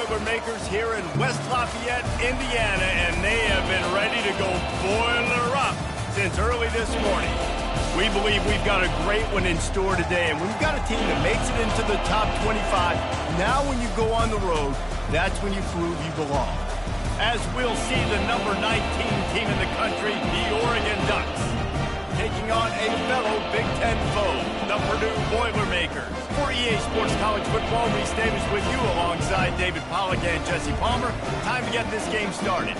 Boilermakers here in West Lafayette, Indiana, and they have been ready to go boiler up since early this morning. We believe we've got a great one in store today, and when you've got a team that makes it into the top 25, now when you go on the road, that's when you prove you belong. As we'll see the number 19 team in the country, the Oregon Ducks, taking on a fellow Big Ten foe, the Purdue Boilermakers. For EA Sports College Football, Reese Davis with you alongside David Pollack and Jesse Palmer. Time to get this game started.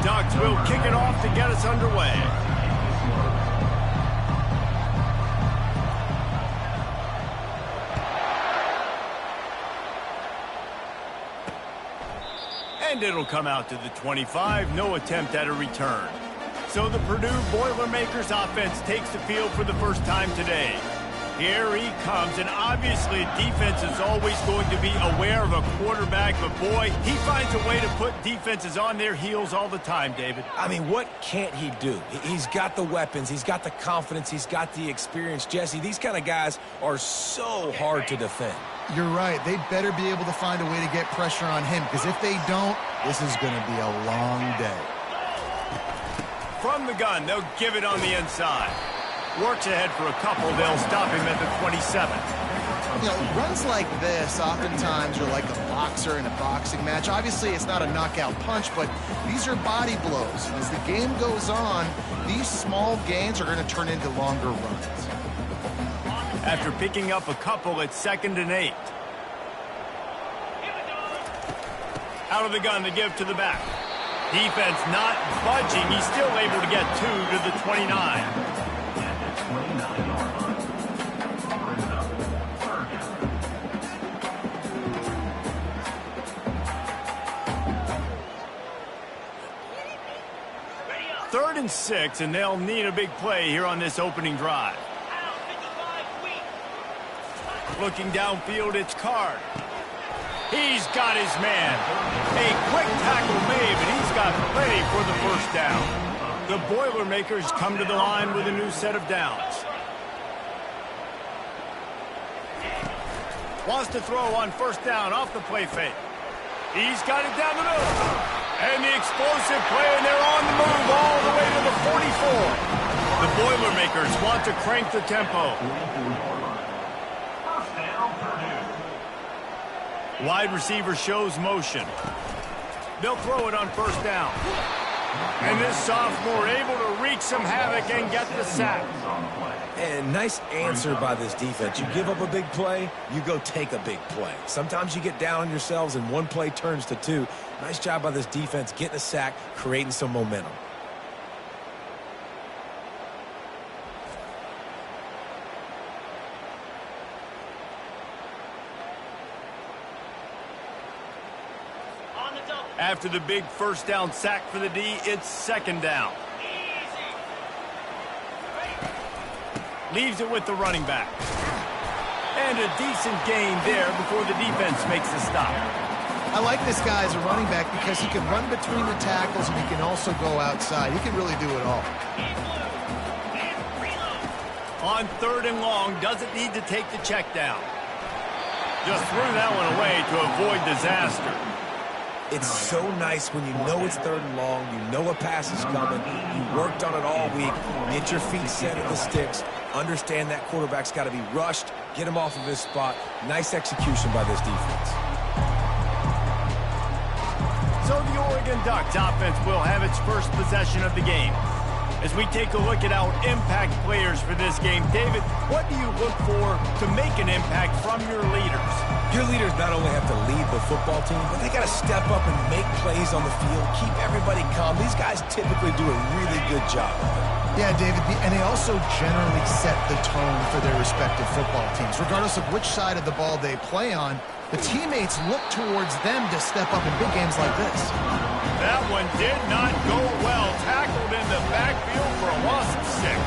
Ducks will kick it off to get us underway. And it'll come out to the 25. No attempt at a return. So the Purdue Boilermakers offense takes the field for the first time today. Here he comes, and obviously defense is always going to be aware of a quarterback, but boy, he finds a way to put defenses on their heels all the time, David. I mean, what can't he do? He's got the weapons, he's got the confidence, he's got the experience. Jesse, these kind of guys are so hard to defend. You're right. They better be able to find a way to get pressure on him, because if they don't, this is going to be a long day. From the gun, they'll give it on the inside. Works ahead for a couple. They'll stop him at the 27. You know, runs like this oftentimes are like a boxer in a boxing match. Obviously, it's not a knockout punch, but these are body blows. And as the game goes on, these small gains are going to turn into longer runs. After picking up a couple, it's 2nd and 8. Out of the gun to give to the back. Defense not budging. He's still able to get 2 to the 29. Third and 6, and they'll need a big play here on this opening drive. Looking downfield, it's Card. He's got his man. A quick tackle made, but he's got plenty for the first down. The Boilermakers come to the line with a new set of downs. Wants to throw on first down off the play fake. He's got it down the middle. And the explosive play, and they're on the move all the way to the 44. The Boilermakers want to crank the tempo. Wide receiver shows motion. They'll throw it on first down. And this sophomore able to wreak some havoc and get the sack. And nice answer by this defense. You give up a big play, you go take a big play. Sometimes you get down on yourselves and one play turns to 2. Nice job by this defense getting a sack, creating some momentum. After the big first down sack for the D, it's 2nd down. Leaves it with the running back. And a decent gain there before the defense makes the stop. I like this guy as a running back because he can run between the tackles and he can also go outside. He can really do it all. On 3rd and long, doesn't need to take the check down. Just threw that one away to avoid disaster. It's so nice when you know it's 3rd and long, you know a pass is coming, you worked on it all week, get your feet set at the sticks, understand that quarterback's got to be rushed, get him off of his spot. Nice execution by this defense. So the Oregon Ducks offense will have its first possession of the game. As we take a look at our impact players for this game, David, what do you look for to make an impact from your leaders? Your leaders not only have to lead the football team, but they got to step up and make plays on the field, keep everybody calm. These guys typically do a really good job of it. Yeah, David, and they also generally set the tone for their respective football teams. Regardless of which side of the ball they play on, the teammates look towards them to step up in big games like this. That one did not go well. Tackled in the backfield for a loss of 6.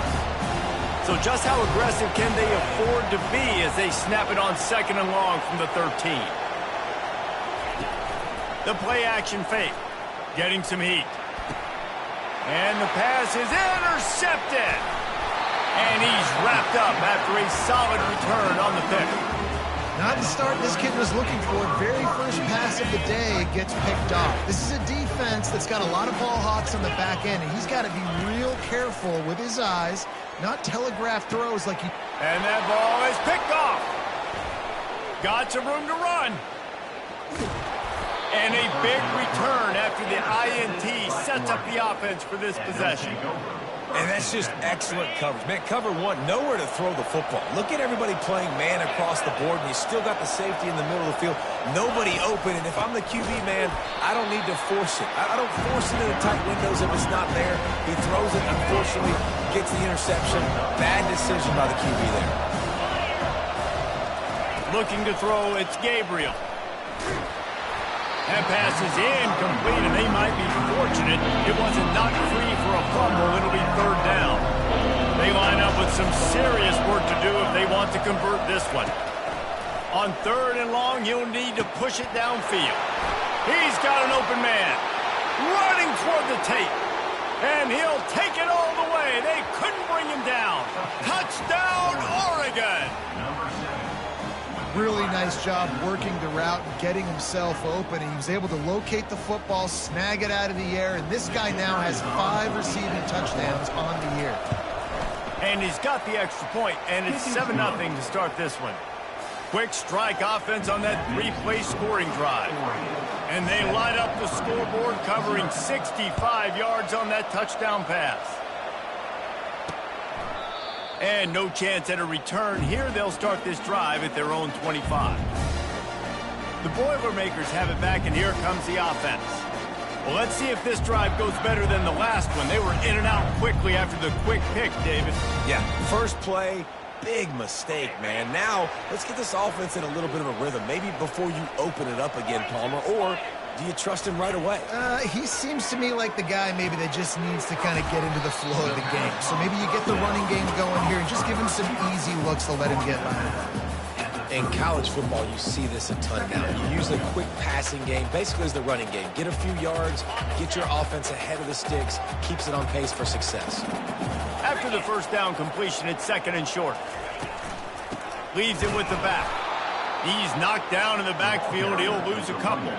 So just how aggressive can they afford to be as they snap it on 2nd and long from the 13? The play action fake, getting some heat. And the pass is intercepted. And he's wrapped up after a solid return on the pick. Not the start this kid was looking for. Very first pass of the day gets picked off. This is a defense that's got a lot of ball hawks on the back end, and he's got to be real careful with his eyes, not telegraph throws like he... And that ball is picked off. Got some room to run. And a big return after the INT sets up the offense for this possession. And that's just excellent coverage. Man, cover one, nowhere to throw the football. Look at everybody playing man across the board, and you still got the safety in the middle of the field. Nobody open, and if I'm the QB, man, I don't need to force it. I don't force it into tight windows if it's not there. He throws it, unfortunately, gets the interception. Bad decision by the QB there. Looking to throw, it's Gabriel. That pass is incomplete, and they might be fortunate it wasn't knocked free for a fumble. It'll be 3rd down. They line up with some serious work to do if they want to convert this one. On 3rd and long, he'll need to push it downfield. He's got an open man running toward the tape, and he'll take it all the way. They couldn't bring him down. Touchdown, Oregon! Really nice job working the route and getting himself open. He was able to locate the football, snag it out of the air, and this guy now has 5 receiving touchdowns on the year. And he's got the extra point, and it's 7-0 to start this one. Quick strike offense on that 3-play scoring drive. And they light up the scoreboard, covering 65 yards on that touchdown pass. And no chance at a return here. They'll start this drive at their own 25. The Boilermakers have it back, and here comes the offense. Well, let's see if this drive goes better than the last one. They were in and out quickly after the quick pick, David. Yeah, first play, big mistake, man. Now, let's get this offense in a little bit of a rhythm. Maybe before you open it up again, Palmer, or do you trust him right away? He seems to me like the guy maybe that just needs to kind of get into the flow of the game. So maybe you get the running game going here and just give him some easy looks to let him get by. In college football, you see this a ton now. You use the quick passing game, basically as the running game. Get a few yards, get your offense ahead of the sticks, keeps it on pace for success. After the first down completion, it's 2nd and short. Leaves it with the back. He's knocked down in the backfield. He'll lose a couple.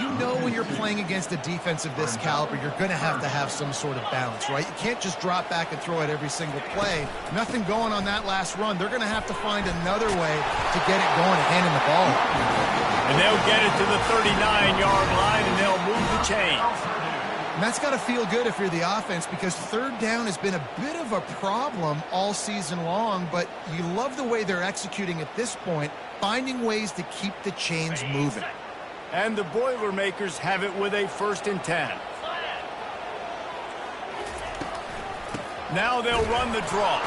You know when you're playing against a defense of this caliber, you're going to have some sort of balance, right? You can't just drop back and throw it every single play. Nothing going on that last run. They're going to have to find another way to get it going and handing the ball. And they'll get it to the 39-yard line, and they'll move the chains. And that's got to feel good if you're the offense, because 3rd down has been a bit of a problem all season long, but you love the way they're executing at this point, finding ways to keep the chains moving. And the Boilermakers have it with a 1st and 10. Now they'll run the draw.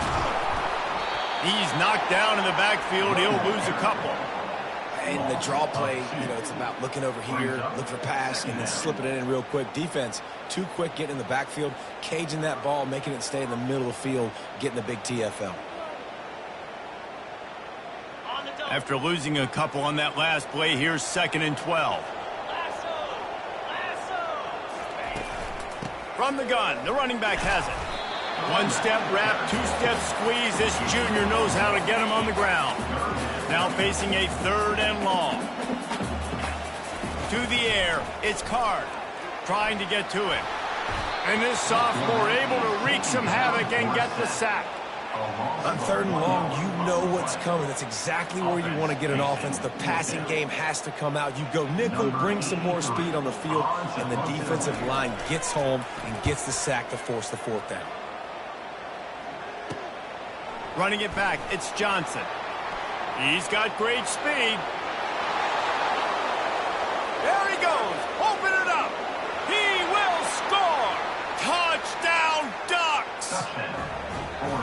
He's knocked down in the backfield. He'll lose a couple. And the draw play, you know, it's about looking over here, look for pass, and then slipping it in real quick. Defense, too quick getting in the backfield, caging that ball, making it stay in the middle of the field, getting the big TFL. After losing a couple on that last play, here's 2nd and 12. From the gun, the running back has it. 1-step wrap, 2-step squeeze. This junior knows how to get him on the ground. Now facing a 3rd and long. To the air, it's Card trying to get to it. And this sophomore able to wreak some havoc and get the sack. On 3rd and long, you know what's coming. That's exactly where you want to get an offense. The passing game has to come out. You go nickel, bring some more speed on the field, and the defensive line gets home and gets the sack to force the 4th down. Running it back, it's Johnson. He's got great speed. There he goes. Open it up. He will score. Touchdown, Ducks.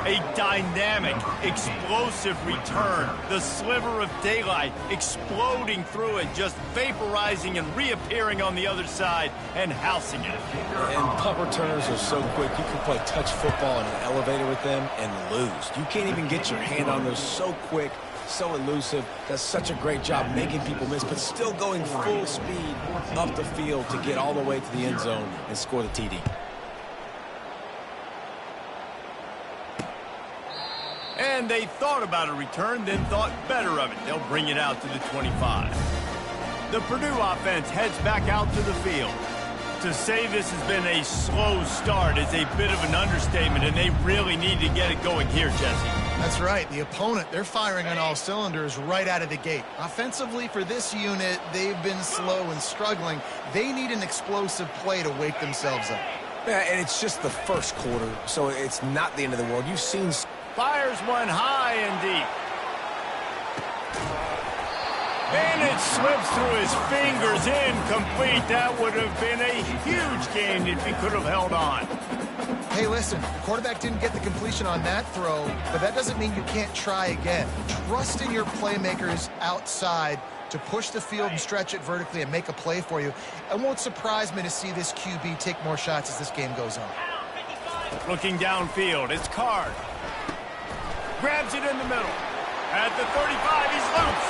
A dynamic, explosive return. The sliver of daylight exploding through it, just vaporizing and reappearing on the other side and housing it. And punt returners are so quick. You can play touch football in an elevator with them and lose. You can't even get your hand on those. So quick, so elusive. Does such a great job making people miss, but still going full speed up the field to get all the way to the end zone and score the TD. And they thought about a return, then thought better of it. They'll bring it out to the 25. The Purdue offense heads back out to the field. To say this has been a slow start is a bit of an understatement, and they really need to get it going here, Jesse. That's right. The opponent, they're firing on all cylinders right out of the gate. Offensively, for this unit, they've been slow and struggling. They need an explosive play to wake themselves up. Yeah, and it's just the first quarter, so it's not the end of the world. You've seen... Fires one high and deep. And it slips through his fingers, incomplete. That would have been a huge gain if he could have held on. Hey, listen, the quarterback didn't get the completion on that throw, but that doesn't mean you can't try again. Trust in your playmakers outside to push the field and stretch it vertically and make a play for you. It won't surprise me to see this QB take more shots as this game goes on. Looking downfield, it's Card. Grabs it in the middle. At the 35, he's loose.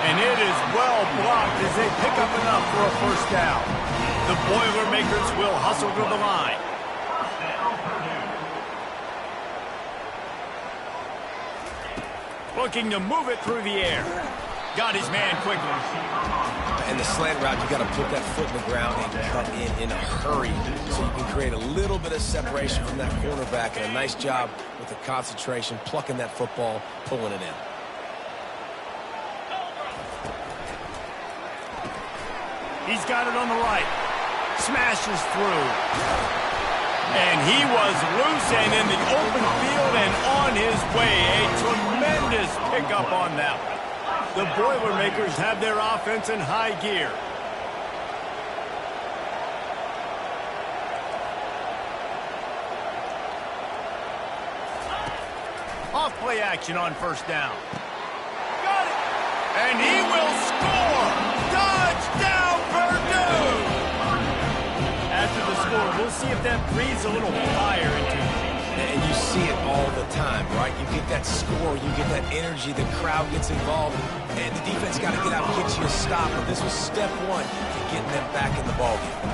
And it is well blocked as they pick up enough for a first down. The Boilermakers will hustle to the line. Looking to move it through the air. Got his man quickly. And the slant route, you got to put that foot in the ground and cut in a hurry so you can create a little bit of separation from that cornerback. And a nice job with the concentration, plucking that football, pulling it in. He's got it on the right. Smashes through. And he was loose and in the open field and on his way. A tremendous pickup on that one. The Boilermakers have their offense in high gear. Off play action on first down. Got it! And he will score! Touchdown, Purdue! After the score, we'll see if that breathes a little fire into him. And you see it all the time, right? You get that score, you get that energy, the crowd gets involved, and the defense got to get out and get you a stop. But this was step one to getting them back in the ballgame.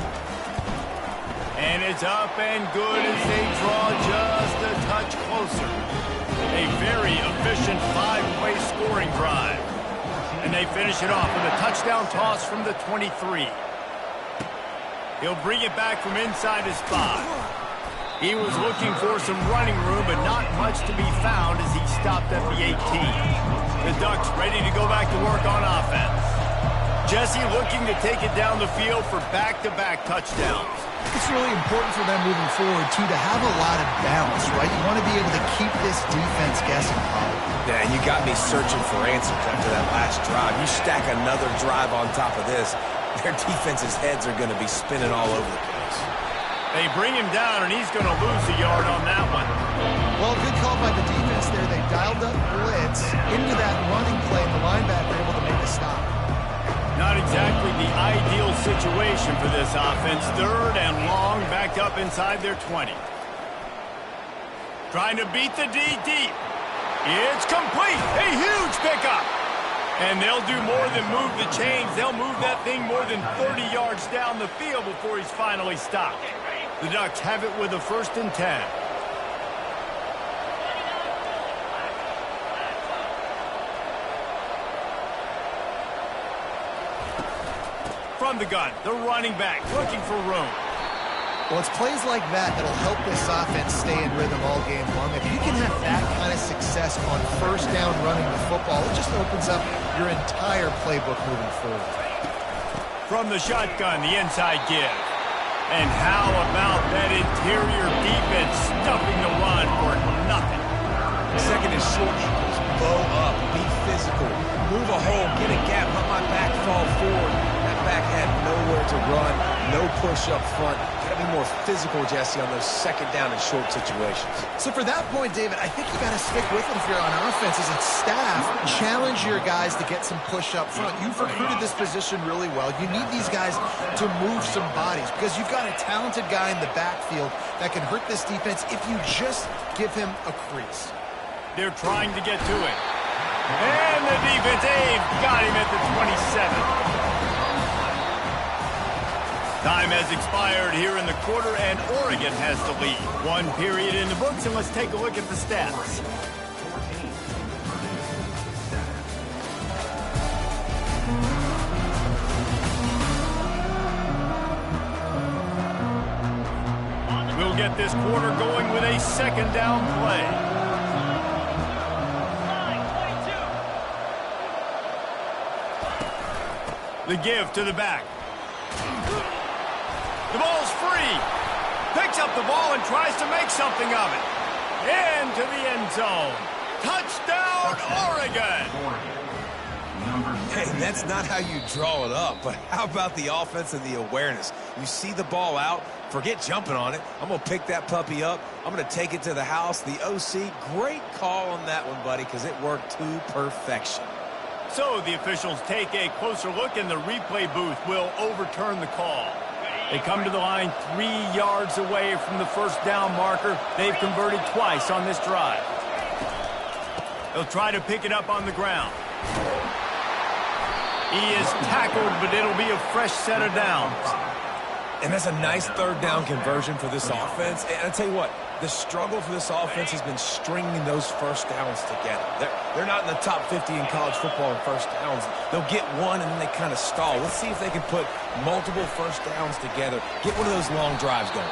And it's up and good as they draw just a touch closer. A very efficient five-play scoring drive. And they finish it off with a touchdown toss from the 23. He'll bring it back from inside his 5. He was looking for some running room, but not much to be found as he stopped at the 18. The Ducks ready to go back to work on offense. Jesse looking to take it down the field for back-to-back touchdowns. It's really important for them moving forward, too, to have a lot of balance, right? You want to be able to keep this defense guessing, Paul. Yeah, and you got me searching for answers after that last drive. You stack another drive on top of this, their defense's heads are going to be spinning all over the place. They bring him down, and he's going to lose a yard on that one. Well, good call by the defense there. They dialed up blitz into that running play, and the linebacker able to make a stop. Not exactly the ideal situation for this offense. Third and long, backed up inside their 20. Trying to beat the D deep. It's complete. A huge pickup. And they'll do more than move the chains. They'll move that thing more than 30 yards down the field before he's finally stopped. The Ducks have it with a 1st and 10. From the gun, the running back looking for room. Well, it's plays like that that'll help this offense stay in rhythm all game long. If you can have that kind of success on first down running the football, it just opens up your entire playbook moving forward. From the shotgun, the inside give. And how about that interior defense stuffing the run for nothing? Second and short equals blow up, be physical, move a hole, get a gap, let my back fall forward. That back had nowhere to run. no push up front. Got to be more physical, Jesse, on those second down and short situations. So for that point, David, I think you got to stick with it if you're on offense as a staff. Challenge your guys to get some push up front. You've recruited this position really well. You need these guys to move some bodies because you've got a talented guy in the backfield that can hurt this defense if you just give him a crease. They're trying to get to it. And the defense, got him at the 27. Time has expired here in the quarter, and Oregon has the lead. One period in the books, and let's take a look at the stats. We'll get this quarter going with a second down play. The give to the back. The ball's free. Picks up the ball and tries to make something of it. Into the end zone. Touchdown, Oregon. Hey, that's not how you draw it up, but how about the offense and the awareness? You see the ball out, forget jumping on it. I'm going to pick that puppy up. I'm going to take it to the house. The OC, great call on that one, buddy, because it worked to perfection. So the officials take a closer look, and the replay booth will overturn the call. They come to the line 3 yards away from the first down marker. They've converted twice on this drive. They'll try to pick it up on the ground. He is tackled, but it'll be a fresh set of downs. And that's a nice third down conversion for this offense. And I tell you what, the struggle for this offense has been stringing those first downs together. They're not in the top 50 in college football in first downs. They'll get one, and then they kind of stall. Let's see if they can put multiple first downs together, get one of those long drives going.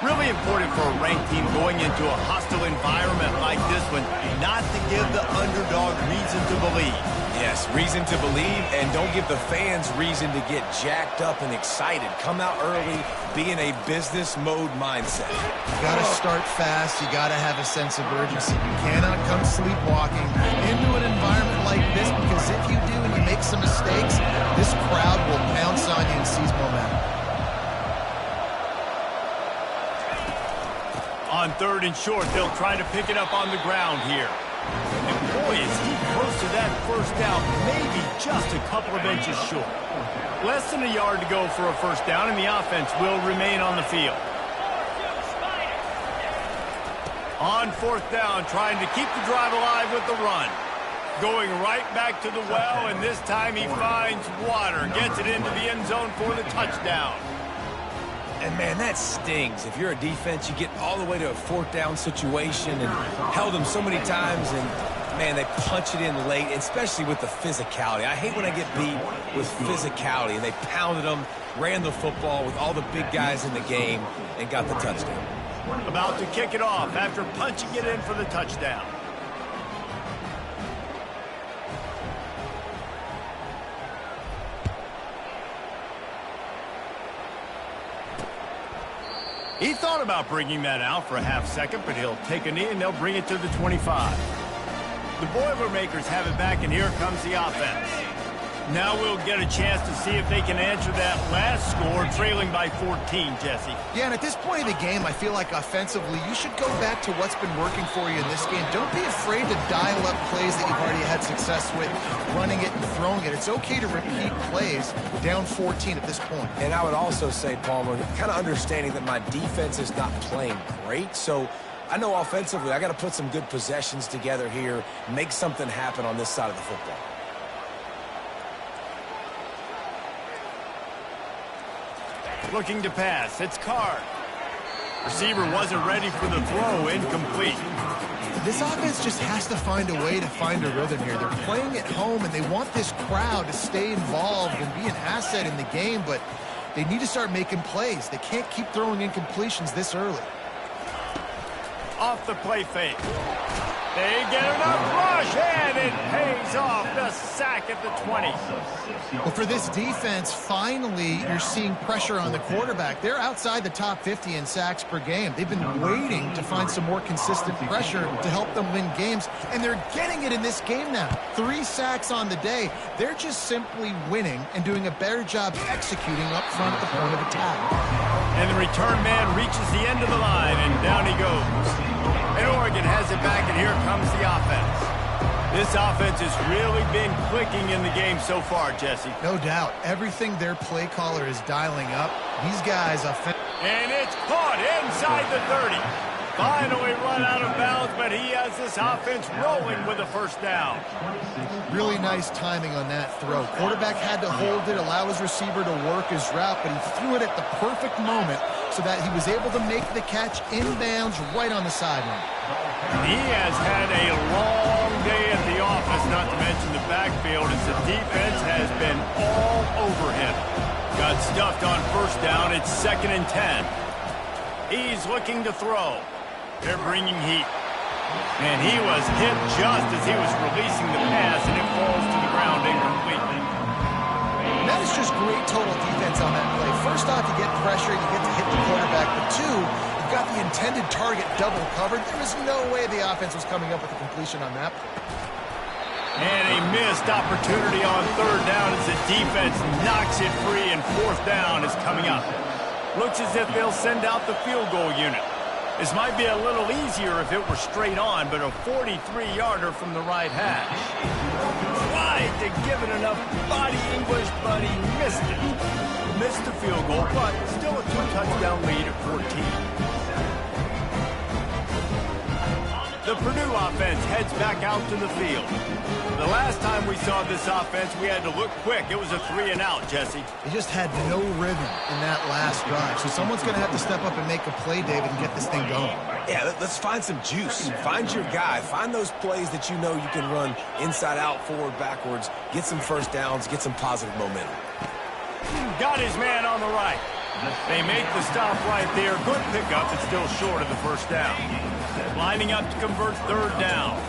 Really important for a ranked team going into a hostile environment like this one, not to give the underdog reason to believe. Yes, reason to believe, and don't give the fans reason to get jacked up and excited. Come out early, be in a business mode mindset. You got to start fast. You got to have a sense of urgency. You cannot come sleepwalking into an environment like this, because if you do and you make some mistakes, this crowd will pounce on you and seize momentum. On third and short, they'll try to pick it up on the ground here. And boy, is he close to that first down, maybe just a couple of inches short. Less than a yard to go for a first down, and the offense will remain on the field. On fourth down, trying to keep the drive alive with the run. Going right back to the well, and this time he finds water. Gets it into the end zone for the touchdown. And, man, that stings. If you're a defense, you get all the way to a fourth down situation and held them so many times, and, man, they punch it in late, especially with the physicality. I hate when I get beat with physicality, and they pounded them, ran the football with all the big guys in the game, and got the touchdown. About to kick it off after punching it in for the touchdown. He thought about bringing that out for a half second, but he'll take a knee and they'll bring it to the 25. The Boilermakers have it back, and here comes the offense. Now we'll get a chance to see if they can answer that last score, trailing by 14, Jesse. Yeah, and at this point of the game, I feel like offensively, you should go back to what's been working for you in this game. Don't be afraid to dial up plays that you've already had success with, running it and throwing it. It's okay to repeat plays down 14 at this point. And I would also say, Palmer, kind of understanding that my defense is not playing great, so I know offensively I got to put some good possessions together here, make something happen on this side of the football. Looking to pass. It's Card. Receiver wasn't ready for the throw. Incomplete. This offense just has to find a way to find a rhythm here. They're playing at home, and they want this crowd to stay involved and be an asset in the game, but they need to start making plays. They can't keep throwing incompletions this early. off the play fake. They get enough rush, and it pays off. The sack at the 20. Well, for this defense, finally, you're seeing pressure on the quarterback. They're outside the top 50 in sacks per game. They've been waiting to find some more consistent pressure to help them win games, and they're getting it in this game now. 3 sacks on the day. They're just simply winning and doing a better job executing up front at the point of attack. And the return man reaches the end of the line, and down he goes. And Oregon has it back, and here comes the offense. This offense has really been clicking in the game so far, Jesse. No doubt. Everything their play caller is dialing up, these guys are... And it's caught inside the 30. Finally run out of bounds, but he has this offense rolling with a first down. Really nice timing on that throw. Quarterback had to hold it, allow his receiver to work his route, but he threw it at the perfect moment so that he was able to make the catch inbounds right on the sideline. He has had a long day at the office, not to mention the backfield, as the defense has been all over him. Got stuffed on first down. It's 2nd and 10. He's looking to throw. They're bringing heat. And he was hit just as he was releasing the pass, and it falls to the ground incompletely. And that is just great total defense on that play. First off, you get pressure, you get to hit the quarterback, but 2, you've got the intended target double covered. There was no way the offense was coming up with a completion on that play. And a missed opportunity on 3rd down as the defense knocks it free, and 4th down is coming up. Looks as if they'll send out the field goal unit. This might be a little easier if it were straight on, but a 43-yarder from the right hash. Tried to give it enough body English, but he missed it. Missed the field goal, but still a 2-touchdown lead at 14. The Purdue offense heads back out to the field. The last time we saw this offense, we had to look quick. It was a 3-and-out, Jesse. They just had no rhythm in that last drive. So someone's going to have to step up and make a play, David, and get this thing going. Yeah, let's find some juice. Find your guy. Find those plays that you know you can run inside out, forward, backwards. Get some first downs. Get some positive momentum. Got his man on the right. They make the stop right there. Good pickup, but still short of the first down. Lining up to convert 3rd down.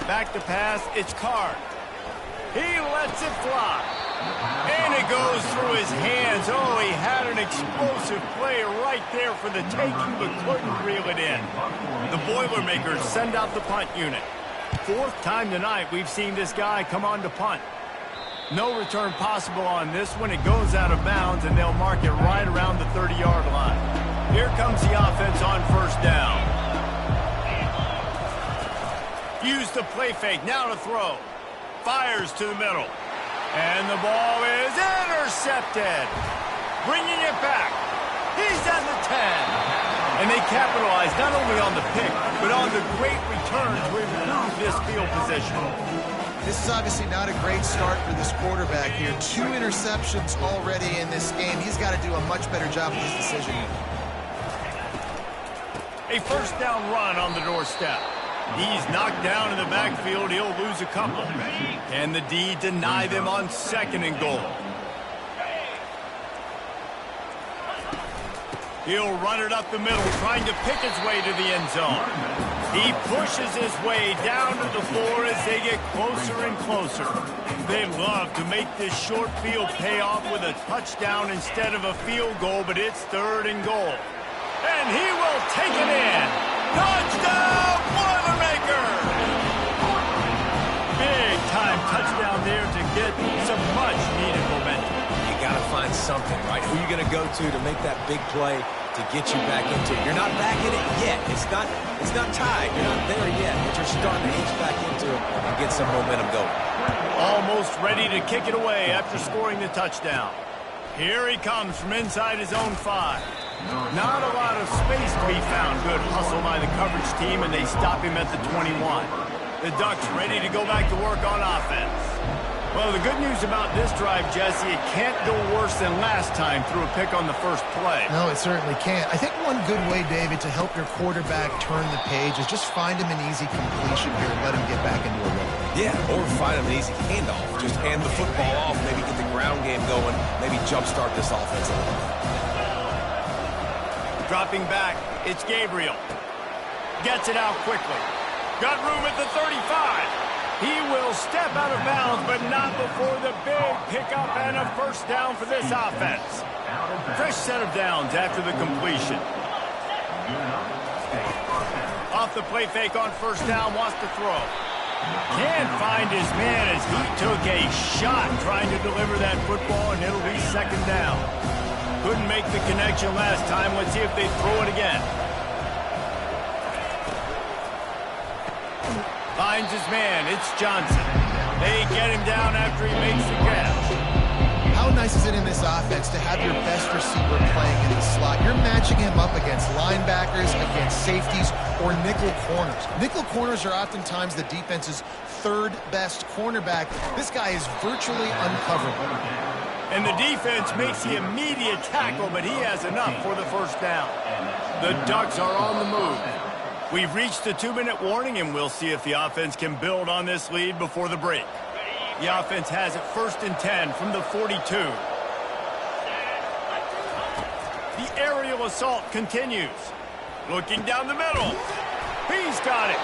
Back to pass, it's Card. He lets it fly. And it goes through his hands. Oh, he had an explosive play right there for the taking, but couldn't reel it in. The Boilermakers send out the punt unit. 4th time tonight we've seen this guy come on to punt. No return possible on this one. It goes out of bounds, and they'll mark it right around the 30-yard line. Here comes the offense on 1st down. Use the play fake. Now to throw. Fires to the middle. And the ball is intercepted. Bringing it back. He's at the 10. And they capitalize not only on the pick, but on the great return to improve this field position. This is obviously not a great start for this quarterback here. 2 interceptions already in this game. He's got to do a much better job with his decision. A first down run on the doorstep. He's knocked down in the backfield. He'll lose a couple. Can the D deny them on 2nd and goal? He'll run it up the middle, trying to pick his way to the end zone. He pushes his way down to the floor as they get closer and closer. They love to make this short field pay off with a touchdown instead of a field goal, but it's 3rd and goal. And he will take it in. Touchdown, Boilermakers! Big time touchdown there to get some much-needed momentum. You got to find something, right? Who are you going to go to make that big play to get you back into it? You're not back in it yet. It's not tied. You're not there yet, but you're starting to inch back into it and get some momentum going. Almost ready to kick it away after scoring the touchdown. Here he comes from inside his own 5. Not a lot of space to be found. Good hustle by the coverage team, and they stop him at the 21. The Ducks ready to go back to work on offense. Well, the good news about this drive, Jesse, it can't go worse than last time through a pick on the first play. No, it certainly can't. I think one good way, David, to help your quarterback turn the page is just find him an easy completion here and let him get back into a rhythm. Yeah, or find him an easy handoff. Just hand the football off, maybe get the ground game going, maybe jumpstart this offense a little bit. Dropping back, it's Gabriel. Gets it out quickly. Got room at the 35. He will step out of bounds, but not before the big pickup and a first down for this offense. Fresh set of downs after the completion. Off the play fake on first down, wants to throw. Can't find his man as he took a shot trying to deliver that football, and it'll be second down. Couldn't make the connection last time. Let's see if they throw it again. Finds his man. It's Johnson. They get him down after he makes the catch. How nice is it in this offense to have your best receiver playing in the slot? You're matching him up against linebackers, against safeties, or nickel corners. Nickel corners are oftentimes the defense's third best cornerback. This guy is virtually uncoverable. And the defense makes the immediate tackle, but he has enough for the first down. The Ducks are on the move. We've reached the 2-minute warning, and we'll see if the offense can build on this lead before the break. The offense has it 1st and 10 from the 42. The aerial assault continues. Looking down the middle. He's got it.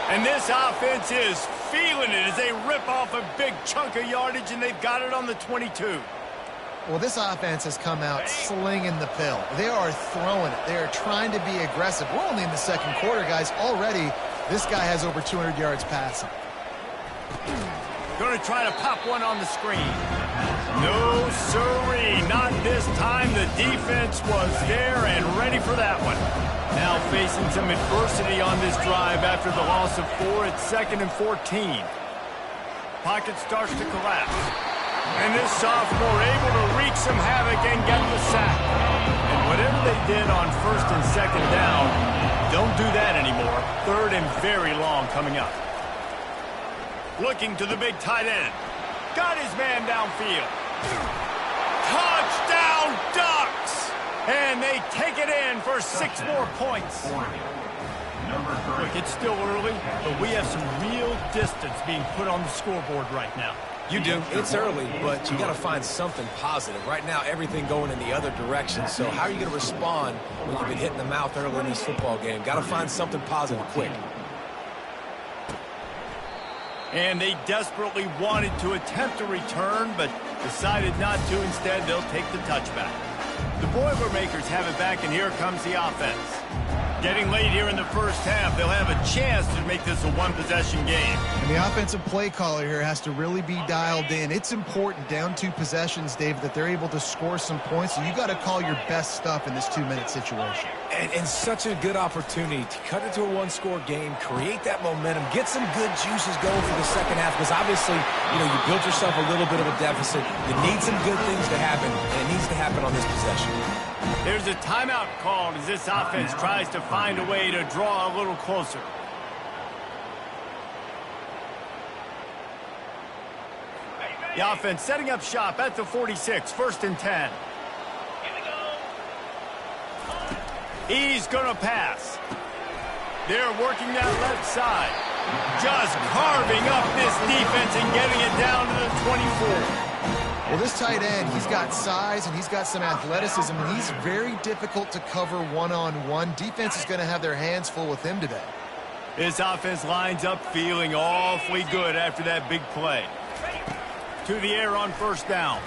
And this offense is feeling it as they rip off a big chunk of yardage, and they've got it on the 22. Well, this offense has come out slinging the pill. They are throwing it. They are trying to be aggressive. We're only in the second quarter, guys. Already, this guy has over 200 yards passing. Going to try to pop one on the screen. No, sirree. Not this time. The defense was there and ready for that one. Now facing some adversity on this drive after the loss of 4 at 2nd and 14. Pocket starts to collapse. And this sophomore able to wreak some havoc and get the sack. And whatever they did on 1st and 2nd down, don't do that anymore. 3rd and very long coming up. Looking to the big tight end. Got his man downfield. Touchdown Ducks! And they take it in for 6 more points. Look, it's still early, but we have some real distance being put on the scoreboard right now. You do. It's early, but you got to find something positive. Right now, everything going in the other direction. So how are you going to respond when you've been hit in the mouth early in this football game? Got to find something positive quick. And they desperately wanted to attempt a return, but decided not to. Instead, they'll take the touchback. The Boilermakers have it back, and here comes the offense. Getting late here in the first half, they'll have a chance to make this a one-possession game. And the offensive play caller here has to really be dialed in. It's important, down 2 possessions, Dave, that they're able to score some points. So you got to call your best stuff in this 2-minute situation. And such a good opportunity to cut into a 1-score game, create that momentum, get some good juices going for the second half, because obviously, you built yourself a little bit of a deficit. You need some good things to happen, and it needs to happen on this possession. There's a timeout called as this offense tries to find a way to draw a little closer. The offense setting up shop at the 46, 1st and 10. He's going to pass. They're working that left side. Just carving up this defense and getting it down to the 24. Well, this tight end, he's got size and he's got some athleticism, and he's very difficult to cover one-on-one. Defense is going to have their hands full with him today. This offense lines up feeling awfully good after that big play. To the air on first down.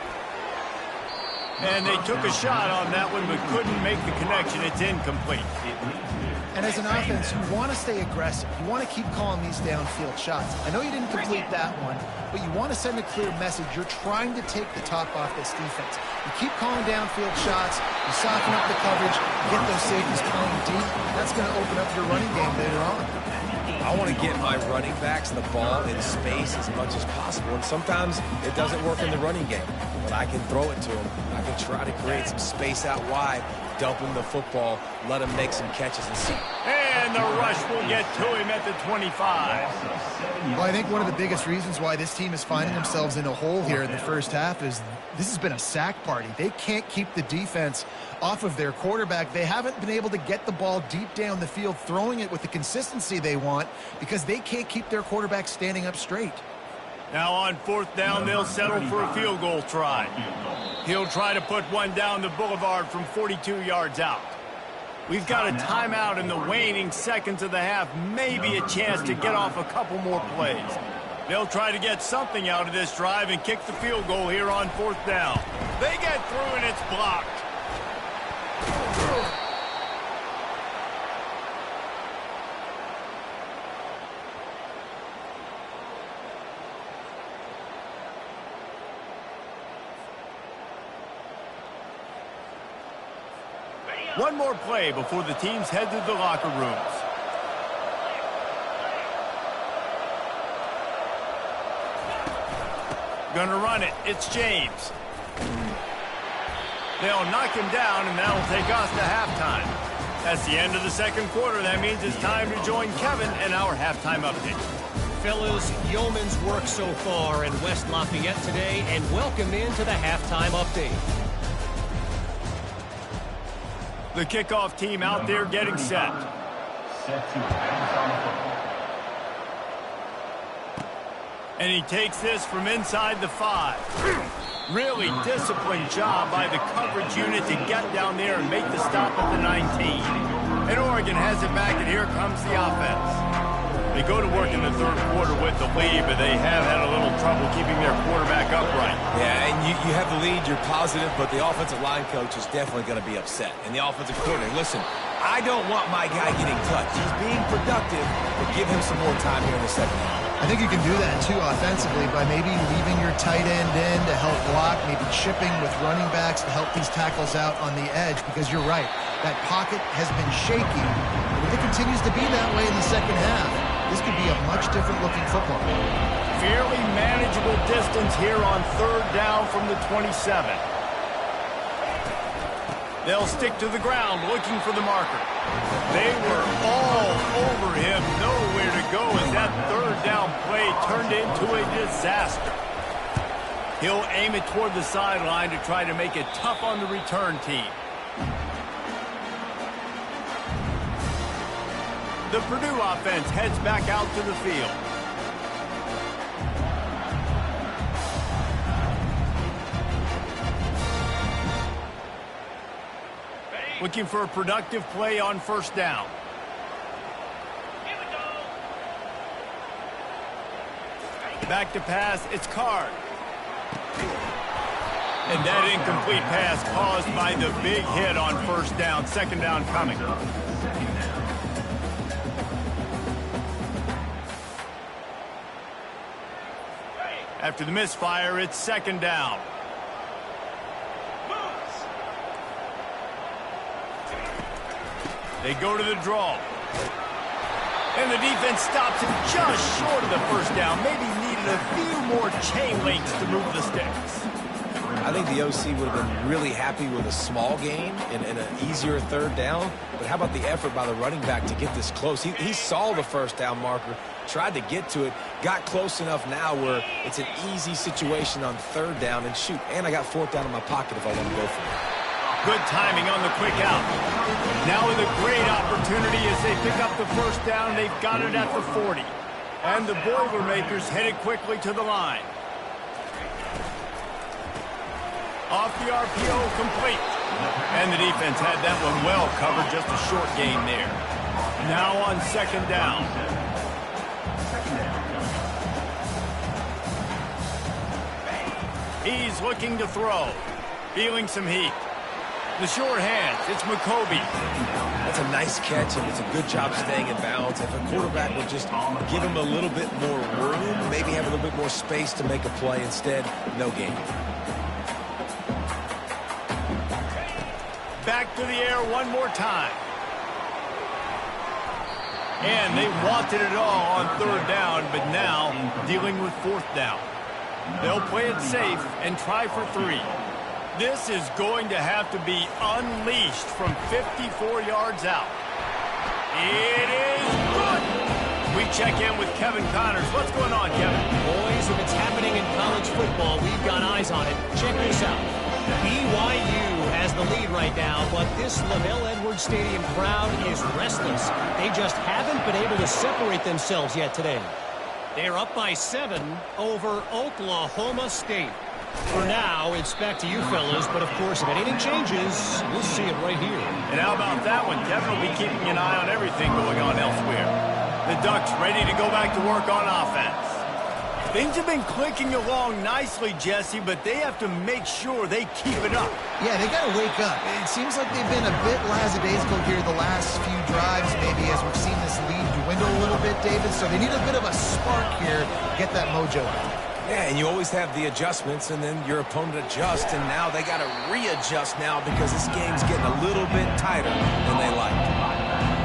And they took a shot on that one, but couldn't make the connection. It's incomplete. And as an offense, you want to stay aggressive. You want to keep calling these downfield shots. I know you didn't complete that one, but you want to send a clear message. You're trying to take the top off this defense. You keep calling downfield shots, you soften up the coverage, get those safeties playing deep. That's going to open up your running game later on. I want to get my running backs the ball in space as much as possible, and sometimes it doesn't work in the running game, but I can throw it to them. I can try to create some space out wide, dump him the football, let him make some catches and see. And the rush will get to him at the 25. Well, I think one of the biggest reasons why this team is finding themselves in a hole here in the first half is this has been a sack party. They can't keep the defense off of their quarterback. They haven't been able to get the ball deep down the field, throwing it with the consistency they want, because they can't keep their quarterback standing up straight. Now on 4th down, they'll settle for a field goal try. He'll try to put one down the boulevard from 42 yards out. We've got a timeout in the waning seconds of the half. Maybe a chance to get off a couple more plays. They'll try to get something out of this drive and kick the field goal here on 4th down. They get through and it's blocked. One more play before the teams head to the locker rooms. Gonna run it. It's James. They'll knock him down, and that'll take us to halftime. That's the end of the second quarter. That means it's time to join Kevin and our halftime update. Fellas, yeoman's work so far in West Lafayette today, and welcome into the halftime update. The kickoff team out there getting set. And he takes this from inside the 5. Really disciplined job by the coverage unit to get down there and make the stop at the 19. And Oregon has it back, and here comes the offense. They go to work in the third quarter with the lead, but they have had a little trouble keeping their quarterback upright. Yeah, and you have the lead, you're positive, but the offensive line coach is definitely going to be upset. And the offensive coordinator, listen, I don't want my guy getting touched. He's being productive, but give him some more time here in the second half. I think you can do that, too, offensively, by maybe leaving your tight end in to help block, maybe chipping with running backs to help these tackles out on the edge, because you're right, that pocket has been shaky. And if it continues to be that way in the second half, this could be a much different-looking football. Fairly manageable distance here on 3rd down from the 27. They'll stick to the ground looking for the marker. They were all over him, nowhere to go as that 3rd down play turned into a disaster. He'll aim it toward the sideline to try to make it tough on the return team. The Purdue offense heads back out to the field. Looking for a productive play on 1st down. Back to pass, it's Card. And that incomplete pass caused by the big hit on 1st down. 2nd down coming. After the misfire, it's 2nd down. They go to the draw. And the defense stops him just short of the 1st down. Maybe needed a few more chain links to move the sticks. I think the OC would have been really happy with a small gain and an easier 3rd down. But how about the effort by the running back to get this close? He saw the 1st down marker, tried to get to it, got close enough now where it's an easy situation on 3rd down. And shoot, and I got 4th down in my pocket if I want to go for it. Good timing on the quick out. Now with a great opportunity as they pick up the 1st down. They've got it at the 40. And the Boilermakers headed quickly to the line. Off the RPO, complete. And the defense had that one well covered, just a short gain there. Now on 2nd down. He's looking to throw. Feeling some heat. The short hands, it's McCoby. That's a nice catch, and it's a good job staying in bounds. If a quarterback would just give him a little bit more room, maybe have a little bit more space to make a play, instead, no gain. Back to the air one more time. And they wanted it all on 3rd down, but now dealing with 4th down. They'll play it safe and try for 3. This is going to have to be unleashed from 54 yards out. It is good. We check in with Kevin Connors. What's going on, Kevin? Boys, if it's happening in college football, we've got eyes on it. Check this out. BYU has the lead right now, but this LaVell Edwards Stadium crowd is restless. They just haven't been able to separate themselves yet today. They're up by 7 over Oklahoma State. For now, it's back to you fellas, but of course, if anything changes, we'll see it right here. And how about that one? Kevin will be keeping an eye on everything going on elsewhere. The Ducks ready to go back to work on offense. Things have been clicking along nicely, Jesse, but they have to make sure they keep it up. Yeah, they got to wake up. It seems like they've been a bit lackadaisical here the last few drives, maybe as we've seen this lead dwindle a little bit, David. So they need a bit of a spark here to get that mojo out. Yeah, and you always have the adjustments, and then your opponent adjusts, and now they got to readjust now because this game's getting a little bit tighter than they like.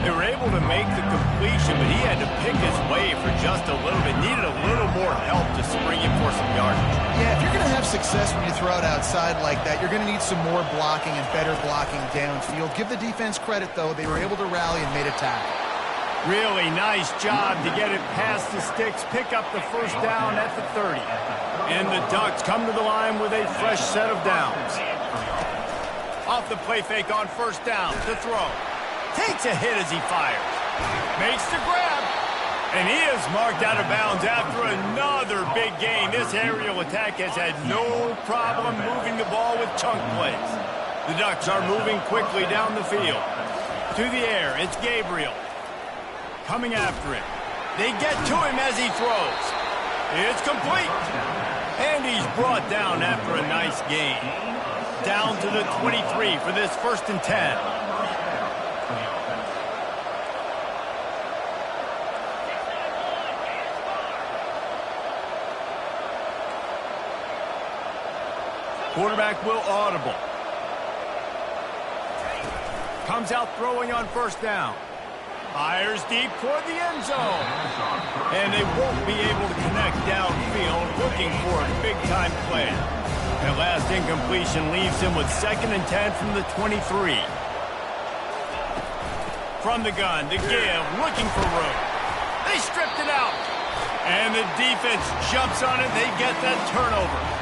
They were able to make the completion, but he had to pick his way for just a little bit. Needed a little more help to spring him for some yardage. Yeah, if you're going to have success when you throw it outside like that, you're going to need some more blocking and better blocking downfield. Give the defense credit, though. They were able to rally and made a tackle. Really nice job to get it past the sticks, pick up the first down at the 30. And the Ducks come to the line with a fresh set of downs. Off the play fake on first down to throw. Takes a hit as he fires. Makes the grab. And he is marked out of bounds after another big gain. This aerial attack has had no problem moving the ball with chunk plays. The Ducks are moving quickly down the field. To the air, it's Gabriel. Coming after him. They get to him as he throws. It's complete. And he's brought down after a nice gain. Down to the 23 for this 1st and 10. Quarterback will audible. Comes out throwing on first down. Fires deep toward the end zone. And they won't be able to connect downfield, looking for a big-time play. That last incompletion leaves him with 2nd and 10 from the 23. From the gun to give, looking for room. They stripped it out. And the defense jumps on it. They get that turnover.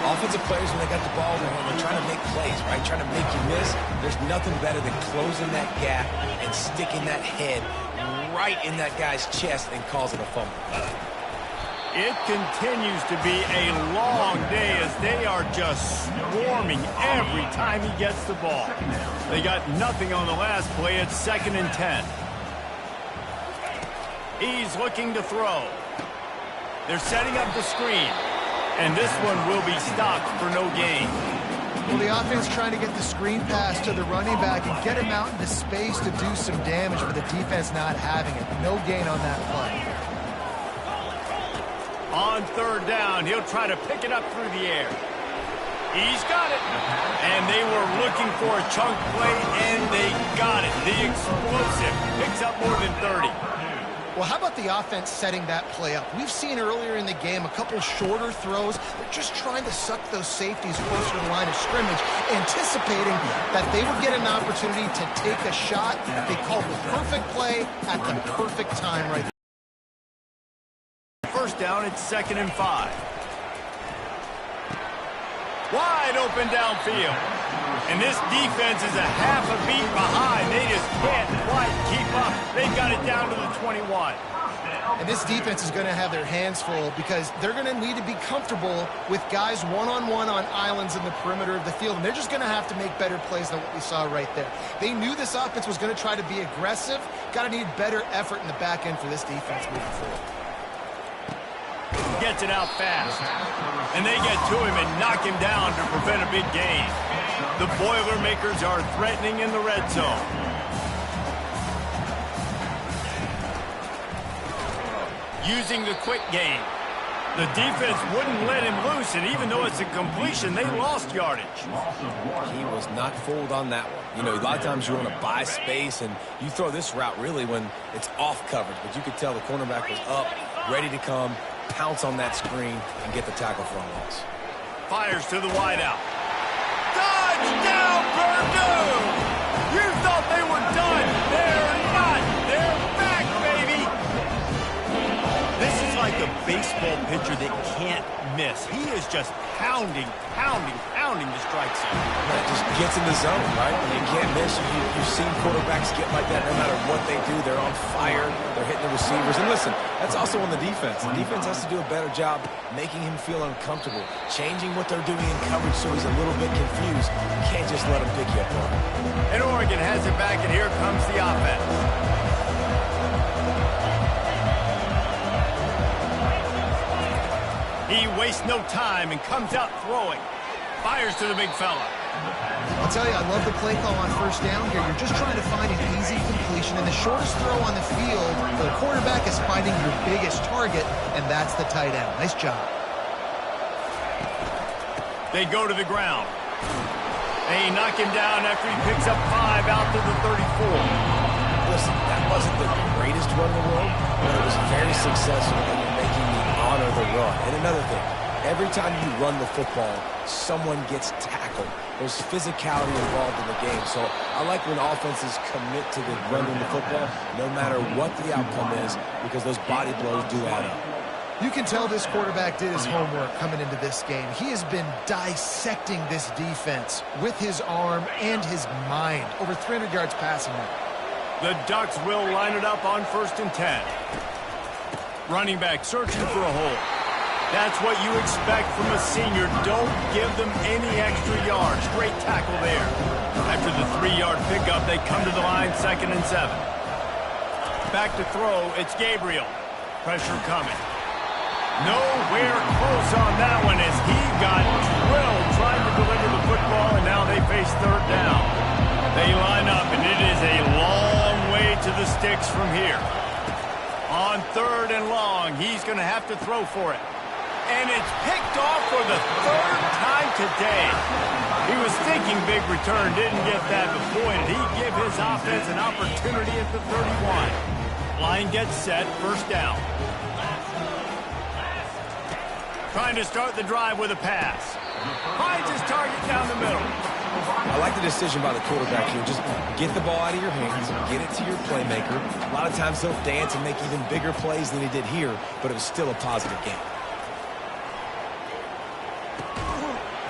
Offensive players, when they got the ball in their hand, they're trying to make plays, right? Trying to make you miss. There's nothing better than closing that gap and sticking that head right in that guy's chest and causing a fumble. It continues to be a long day as they are just swarming every time he gets the ball. They got nothing on the last play. It's 2nd and 10. He's looking to throw. They're setting up the screen. And this one will be stopped for no gain. Well, the offense trying to get the screen pass to the running back and get him out into space to do some damage, but the defense not having it. No gain on that play. On 3rd down, he'll try to pick it up through the air. He's got it. And they were looking for a chunk play, and they got it. The explosive picks up more than 30. Well, how about the offense setting that play up? We've seen earlier in the game a couple shorter throws. They're just trying to suck those safeties closer to the line of scrimmage, anticipating that they would get an opportunity to take a shot. They called the perfect play at the perfect time right there. First down, it's 2nd and 5. Wide open downfield. And this defense is a half a beat behind. They just can't quite keep up. They've got it down to the 21. And this defense is going to have their hands full because they're going to need to be comfortable with guys one-on-one on islands in the perimeter of the field. And they're just going to have to make better plays than what we saw right there. They knew this offense was going to try to be aggressive. Got to need better effort in the back end for this defense moving forward. Gets it out fast. And they get to him and knock him down to prevent a big gain. The Boilermakers are threatening in the red zone. Using the quick game. The defense wouldn't let him loose, and even though it's a completion, they lost yardage. He was not fooled on that one. You know, a lot of times you want to buy space, and you throw this route really when it's off coverage. But you could tell the cornerback was up, ready to come, pounce on that screen, and get the tackle for a loss. Fires to the wideout. Touchdown, Purdue! You thought they were done. They're not. They're back, baby. This is like a baseball pitcher that can't miss. He is just pounding the strike zone. That just gets in the zone, right? You can't miss. You've seen quarterbacks get like that no matter what they do. They're on fire. They're hitting the receivers. And listen, that's also on the defense. The defense has to do a better job making him feel uncomfortable, changing what they're doing in coverage so he's a little bit confused. You can't just let him pick you apart. And Oregon has it back, and here comes the offense. He wastes no time and comes out throwing. Fires to the big fella. I'll tell you, I love the play call on first down here. You're just trying to find an easy completion, and the shortest throw on the field, the quarterback is finding your biggest target, and that's the tight end. Nice job. They go to the ground. They knock him down after he picks up 5 out to the 34. Listen, that wasn't the greatest run in the world, but it was very successful in making me honor the run. And another thing, every time you run the football, someone gets tackled. There's physicality involved in the game. So I like when offenses commit to the running the football, no matter what the outcome is, because those body blows do add up. You can tell this quarterback did his homework coming into this game. He has been dissecting this defense with his arm and his mind. Over 300 yards passing now. The Ducks will line it up on 1st and 10. Running back searching for a hole. That's what you expect from a senior. Don't give them any extra yards. Great tackle there. After the 3-yard pickup, they come to the line 2nd and 7. Back to throw. It's Gabriel. Pressure coming. Nowhere close on that one as he got drilled trying to deliver the football, and now they face 3rd down. They line up, and it is a long way to the sticks from here. On 3rd and long, he's going to have to throw for it. And it's picked off for the 3rd time today. He was thinking big return, didn't get that, but boy, did he give his offense an opportunity at the 31. Line gets set, 1st down. Trying to start the drive with a pass. Finds his target down the middle. I like the decision by the quarterback here. Just get the ball out of your hands, get it to your playmaker. A lot of times he'll dance and make even bigger plays than he did here, but it was still a positive game.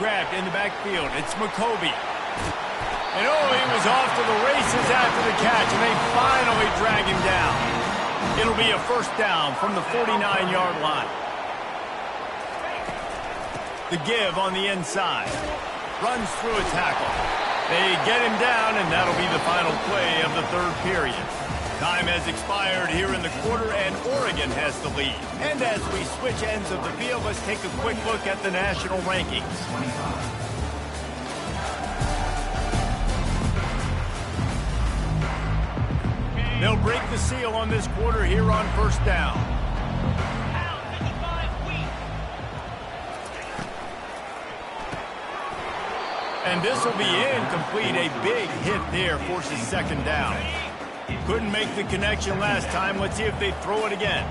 Grabbed in the backfield. It's McCovey. And oh, he was off to the races after the catch, and they finally drag him down. It'll be a 1st down from the 49-yard line. The give on the inside. Runs through a tackle. They get him down, and that'll be the final play of the 3rd period. Time has expired here in the quarter, and Oregon has the lead. And as we switch ends of the field, let's take a quick look at the national rankings. They'll break the seal on this quarter here on 1st down. And this will be incomplete. A big hit there forces 2nd down. Couldn't make the connection last time. Let's see if they throw it again.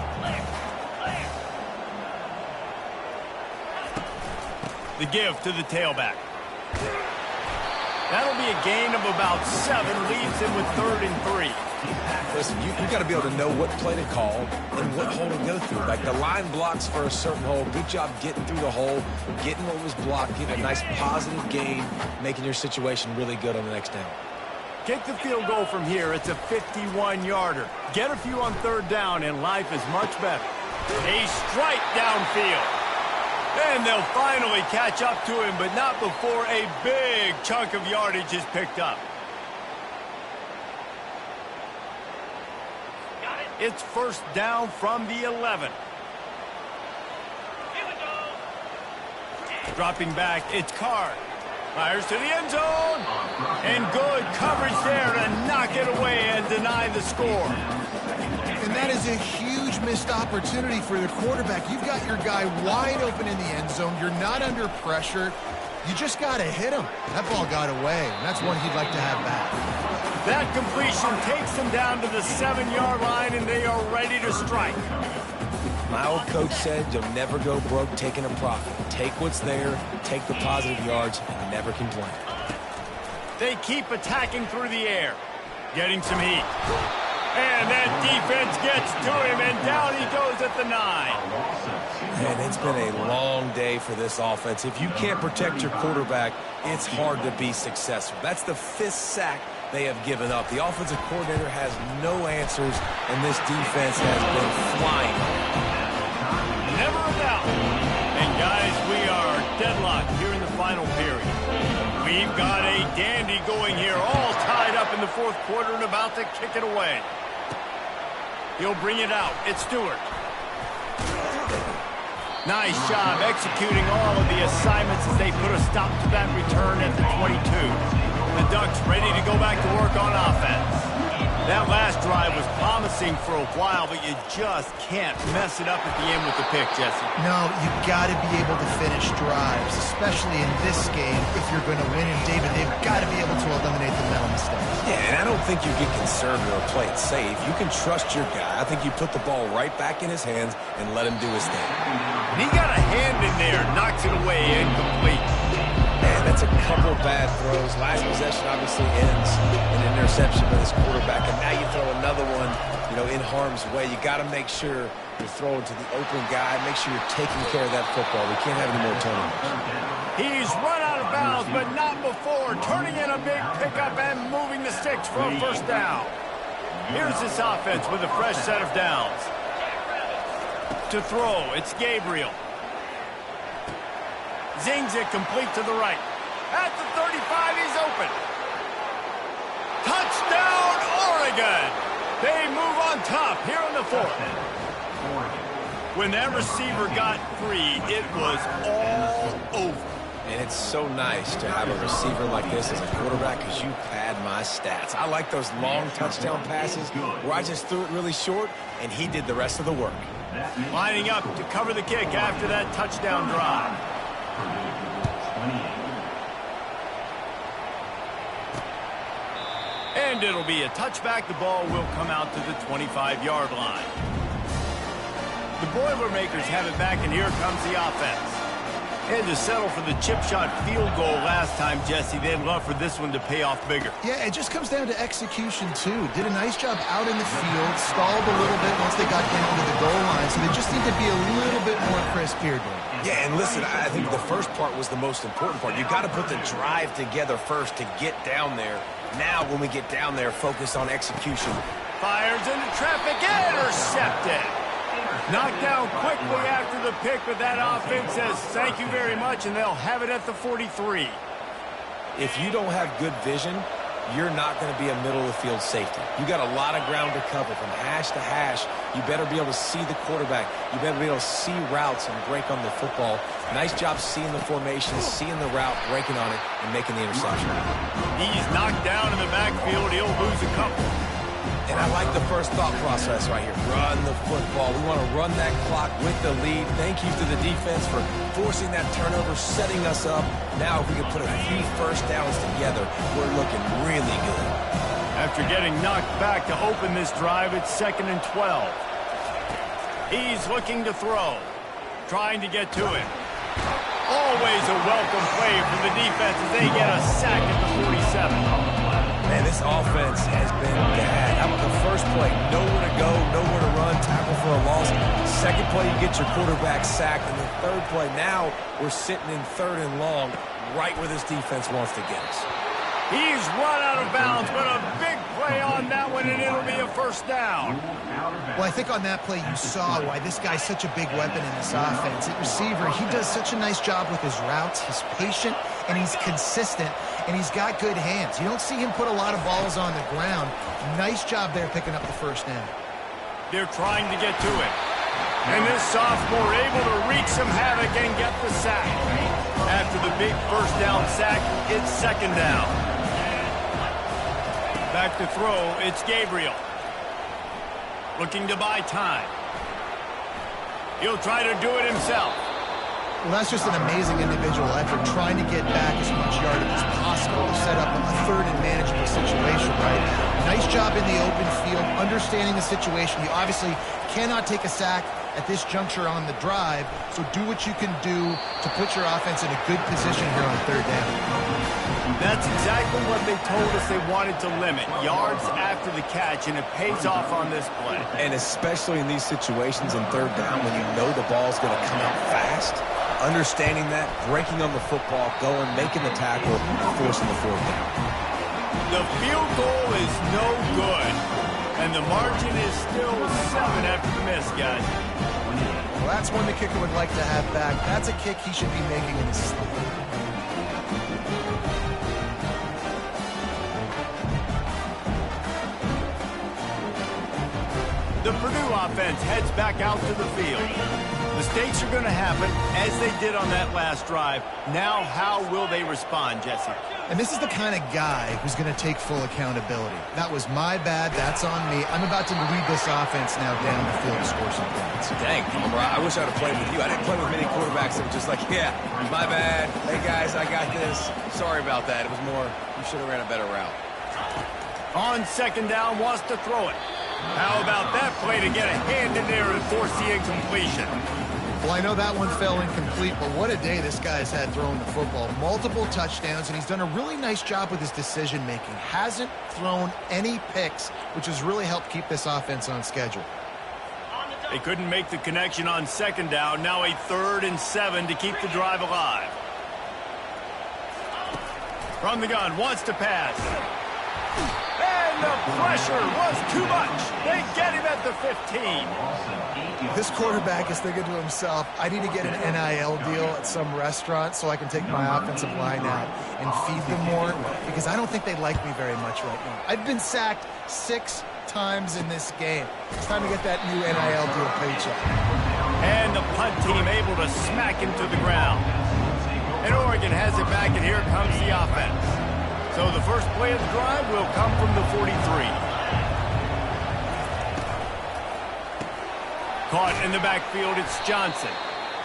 The give to the tailback. That'll be a gain of about 7. Leaves him with 3rd and 3. Listen, you got to be able to know what play to call and what hole to go through. Like the line blocks for a certain hole. Good job getting through the hole, getting what was blocked, getting a nice positive gain, making your situation really good on the next down. Kick the field goal from here. It's a 51-yarder. Get a few on 3rd down, and life is much better. A strike downfield. And they'll finally catch up to him, but not before a big chunk of yardage is picked up. It's 1st down from the 11. Dropping back, it's Card. Fires to the end zone. And good coverage there to knock it away and deny the score. And that is a huge missed opportunity for the quarterback. You've got your guy wide open in the end zone. You're not under pressure. You just got to hit him. That ball got away, and that's one he'd like to have back. That completion takes them down to the 7-yard line, and they are ready to strike. My old coach said you'll never go broke taking a profit. Take what's there, take the positive yards, and never complain. They keep attacking through the air. Getting some heat. And that defense gets to him, and down he goes at the 9. And it's been a long day for this offense. If you can't protect your quarterback, it's hard to be successful. That's the 5th sack they have given up. The offensive coordinator has no answers, and this defense has been flying. Never a doubt. And guys, we are deadlocked here in the final period. We've got a dandy going here, all tied up in the 4th quarter and about to kick it away. He'll bring it out. It's Stewart. Nice job executing all of the assignments as they put a stop to that return at the 22. The Ducks ready to go back to work on offense. That last drive was promising for a while, but you just can't mess it up at the end with the pick, Jesse. No, you got to be able to finish drives, especially in this game if you're going to win. And, David, they've got to be able to eliminate the mental mistakes. Yeah, and I don't think you get conservative or play it safe. You can trust your guy. I think you put the ball right back in his hands and let him do his thing. And he got a hand in there, knocks it away, incomplete. Man, that's a couple bad throws. Last possession obviously ends in an interception by this quarterback, and now you throw another one, in harm's way. You got to make sure you're throwing to the open guy. Make sure you're taking care of that football. We can't have any more turnovers. He's run out of bounds, but not before. Turning in a big pickup and moving the sticks for a first down. Here's this offense with a fresh set of downs. To throw, it's Gabriel. Zings it complete to the right. At the 35, he's open. Touchdown, Oregon! They move on top here in the 4th. When that receiver got free, it was all over. And it's so nice to have a receiver like this as a quarterback because you pad my stats. I like those long touchdown passes where I just threw it really short, and he did the rest of the work. Lining up to cover the kick after that touchdown drive. And it'll be a touchback. The ball will come out to the 25-yard line. The Boilermakers have it back, and here comes the offense. And to settle for the chip shot field goal last time, Jesse, they'd love for this one to pay off bigger. Yeah, it just comes down to execution, too. Did a nice job out in the field, stalled a little bit once they got down to the goal line, so they just need to be a little bit more crisp here, Dave. Yeah, and listen, I think the first part was the most important part. You got to put the drive together first to get down there. Now, when we get down there, focus on execution. Fires into traffic, intercepted. Knocked down quickly after the pick, but that offense says thank you very much, and they'll have it at the 43. If you don't have good vision, you're not going to be a middle-of-the-field safety. You got a lot of ground to cover from hash to hash. You better be able to see the quarterback. You better be able to see routes and break on the football. Nice job seeing the formation, seeing the route, breaking on it, and making the interception. He's knocked down in the backfield. He'll lose a couple. And I like the first thought process right here. Run the football. We want to run that clock with the lead. Thank you to the defense for forcing that turnover, setting us up. Now if we can put a few first downs together, we're looking really good. After getting knocked back to open this drive, it's 2nd and 12. He's looking to throw. Trying to get to it. Always a welcome play from the defense as they get a sack at the 47. Man, this offense has been bad. How about the first play? Nowhere to go, nowhere to run, tackle for a loss. Second play, you get your quarterback sacked. And the third play, now we're sitting in 3rd and long, right where this defense wants to get us. He's run out of bounds, but a big play on that one, and it'll be a first down. Well, I think on that play you saw why this guy's such a big weapon in this offense. At receiver, he does such a nice job with his routes. He's patient, and he's consistent, and he's got good hands. You don't see him put a lot of balls on the ground. Nice job there picking up the first down. They're trying to get to it. And this sophomore able to wreak some havoc and get the sack. After the big first down sack, it's 2nd down. Back to throw, it's Gabriel. Looking to buy time. He'll try to do it himself. Well, that's just an amazing individual effort, trying to get back as much yardage as possible to set up a 3rd and manageable situation, right? Nice job in the open field, understanding the situation. You obviously cannot take a sack at this juncture on the drive, so do what you can do to put your offense in a good position here on 3rd down. That's exactly what they told us they wanted to limit. Yards after the catch, and it pays off on this play. And especially in these situations in third down when you know the ball's going to come out fast, understanding that, breaking on the football, going, making the tackle, forcing the fourth down. The field goal is no good, and the margin is still 7 after the miss, guys. Well, that's one the kicker would like to have back. That's a kick he should be making in his sleep. The Purdue offense heads back out to the field. Mistakes are going to happen, as they did on that last drive. Now, how will they respond, Jesse? And this is the kind of guy who's going to take full accountability. That was my bad. That's on me. I'm about to lead this offense now down the field to score some points. Dang, Palmer, I wish I would have played with you. I didn't play with many quarterbacks that were just like, yeah, my bad. Hey, guys, I got this. Sorry about that. It was more, you should have ran a better route. On second down, wants to throw it. How about that play to get a hand in there and force the incompletion? Well, I know that one fell incomplete, but what a day this guy's had throwing the football. Multiple touchdowns, and he's done a really nice job with his decision-making. Hasn't thrown any picks, which has really helped keep this offense on schedule. They couldn't make the connection on second down. Now a 3rd and 7 to keep the drive alive. From the gun, wants to pass. And the pressure was too much. They get him at the 15. This quarterback is thinking to himself, I need to get an NIL deal at some restaurant so I can take my offensive line out and feed them more, because I don't think they like me very much right now. I've been sacked 6 times in this game. It's time to get that new NIL deal paycheck. And the punt team able to smack him to the ground. And Oregon has it back, and here comes the offense. So the first play of the drive will come from the 43. Caught in the backfield, it's Johnson.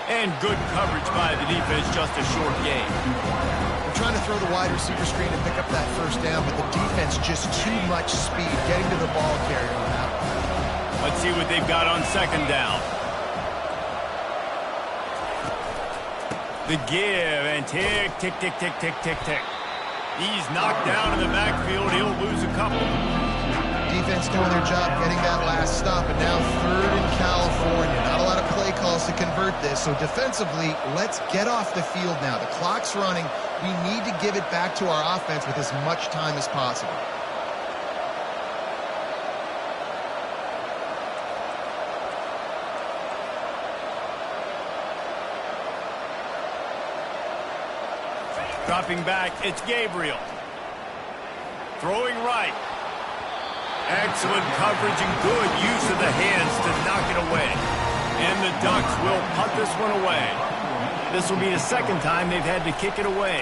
And good coverage by the defense, just a short gain. They're trying to throw the wide receiver screen and pick up that first down, but the defense just too much speed getting to the ball carrier on that one. Let's see what they've got on second down. The give, and tick, tick, tick, tick, tick, tick, tick. He's knocked down in the backfield. He'll lose a couple. Defense doing their job getting that last stop, and now 3rd in California. Not a lot of play calls to convert this, so defensively, let's get off the field now. The clock's running. We need to give it back to our offense with as much time as possible. Dropping back, it's Gabriel. Throwing right. Excellent coverage and good use of the hands to knock it away. And the Ducks will punt this one away. This will be the second time they've had to kick it away.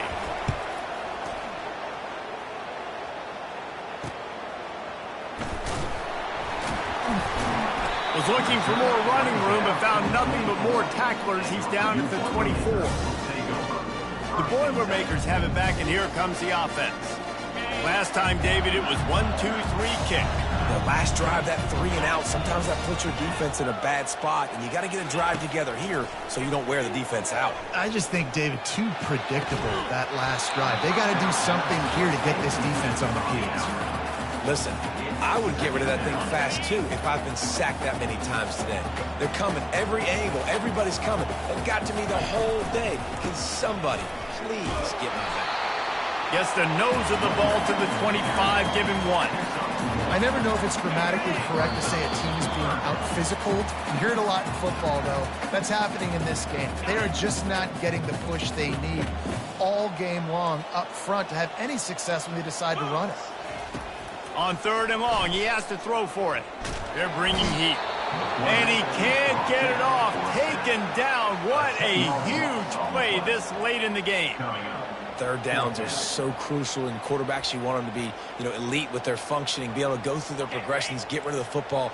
Was looking for more running room but found nothing but more tacklers. He's down at the 24. The Boilermakers have it back, and here comes the offense. Last time, David, it was 1-2-3 kick. The last drive, that 3 and out, sometimes that puts your defense in a bad spot, and you got to get a drive together here so you don't wear the defense out. I just think, David, too predictable that last drive. They got to do something here to get this defense on the heels. Listen, I would get rid of that thing fast, too, if I've been sacked that many times today. They're coming every angle. Everybody's coming. They've got to me the whole day. Can somebody please get me back? Gets the nose of the ball to the 25, give him 1. I never know if it's grammatically correct to say a team is being out-physicaled. You hear it a lot in football, though. That's happening in this game. They are just not getting the push they need all game long up front to have any success when they decide to run it. On 3rd and long, he has to throw for it. They're bringing heat. And he can't get it off. Taken down. What a huge play this late in the game. 3rd downs are so crucial, and quarterbacks, you want them to be, elite with their functioning, be able to go through their progressions, get rid of the football,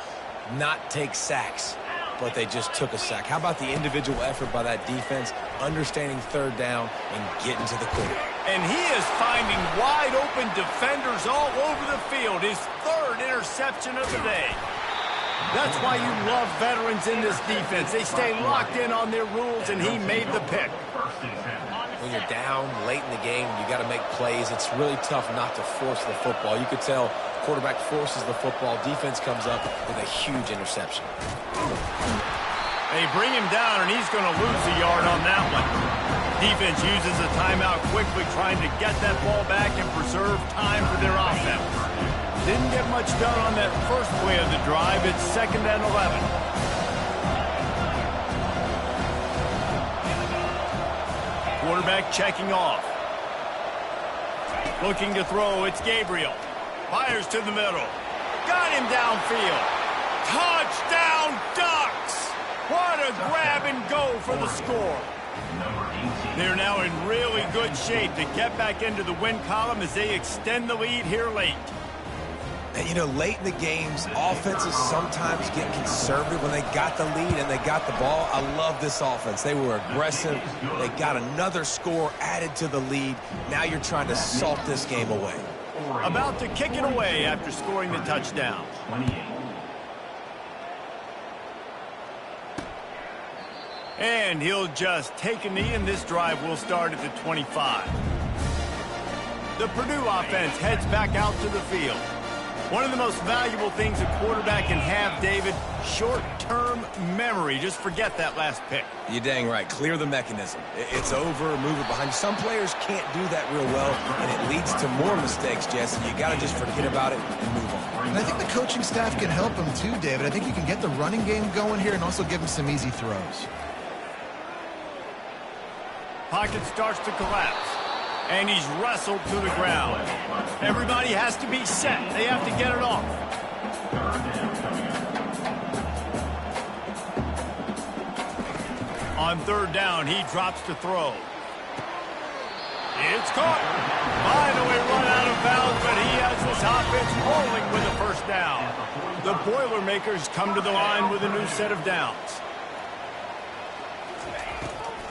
not take sacks. But they just took a sack. How about the individual effort by that defense, understanding 3rd down and getting to the quarterback? And he is finding wide open defenders all over the field. His 3rd interception of the day. That's why you love veterans in this defense. They stay locked in on their rules, and he made the pick. when you're down late in the game, you got to make plays. It's really tough not to force the football. You could tell quarterback forces the football. Defense comes up with a huge interception. They bring him down, and he's going to lose a yard on that one. Defense uses a timeout quickly, trying to get that ball back and preserve time for their offense. Didn't get much done on that first play of the drive. It's 2nd and 11. Quarterback checking off. Looking to throw, it's Gabriel. Fires to the middle. Got him downfield. Touchdown Ducks! What a grab and go for the score. They're now in really good shape to get back into the win column as they extend the lead here late. And, you know, late in the games, offenses sometimes get conservative when they got the lead and they got the ball. I love this offense. They were aggressive. They got another score added to the lead. Now you're trying to salt this game away. About to kick it away after scoring the touchdown. And he'll just take a knee, and this drive will start at the 25. The Purdue offense heads back out to the field. One of the most valuable things a quarterback can have, David, short-term memory. Just forget that last pick. You're dang right. Clear the mechanism. It's over, move it behind you. Some players can't do that real well, and it leads to more mistakes, Jesse. You got to just forget about it and move on. And I think the coaching staff can help him too, David. I think you can get the running game going here and also give him some easy throws. Pocket starts to collapse. And he's wrestled to the ground. Everybody has to be set. They have to get it off. On 3rd down, he drops to throw. It's caught. Finally run out of bounds, but he has this offense rolling with a 1st down. The Boilermakers come to the line with a new set of downs.